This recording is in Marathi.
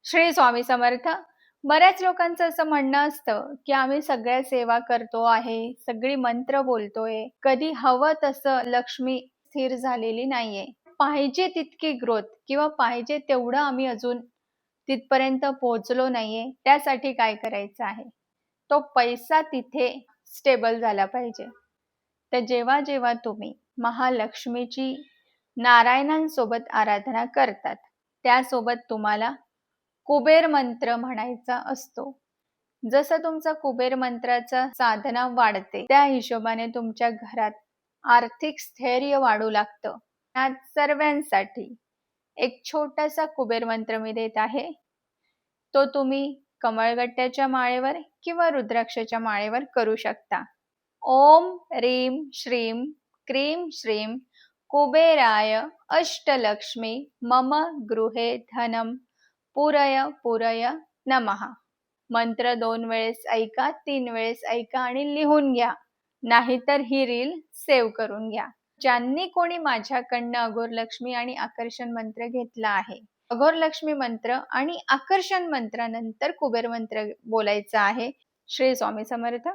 श्री स्वामी समर्थ. बऱ्याच लोकांचं असं म्हणणं असतं, की आम्ही सगळ्या सेवा करतो आहे, सगळी मंत्र बोलतोय, कधी हवं तसं लक्ष्मी स्थिर झालेली नाहीये. पाहिजे तितकी ग्रोथ किंवा पाहिजे तेवढं आम्ही अजून तिथपर्यंत पोहोचलो नाहीये. त्यासाठी काय करायचं आहे? तो पैसा तिथे स्टेबल झाला पाहिजे. तर जेव्हा जेव्हा तुम्ही महालक्ष्मीची नारायणांसोबत आराधना करतात, त्यासोबत तुम्हाला कुबेर मंत्र म्हणायचा असतो. जसं तुमचा कुबेर मंत्राचा साधना वाढते, त्या हिशोबाने तुमच्या घरात आर्थिक स्थैर्य वाढू लागतं. या सर्वांसाठी एक छोटासा कुबेर मंत्र मी देत आहे. तो तुम्ही कमळगट्ट्याच्या माळेवर किंवा रुद्राक्षाच्या माळेवर करू शकता. ओम रीम श्रीम क्रीम श्रीम कुबेराय अष्टलक्ष्मी मम गृहे धनम पुरय पुरय नमः. मंत्र 2 वेळेस ऐका, 3 वेळेस ऐका आणि लिहून घ्या. नाहीतर ही रील सेव्ह करून घ्या. ज्यांनी कोणी माझ्याकडनं अघोरलक्ष्मी आणि आकर्षण मंत्र घेतला आहे, अघोरलक्ष्मी मंत्र आणि आकर्षण मंत्रानंतर कुबेर मंत्र बोलायचा आहे. श्री स्वामी समर्थ.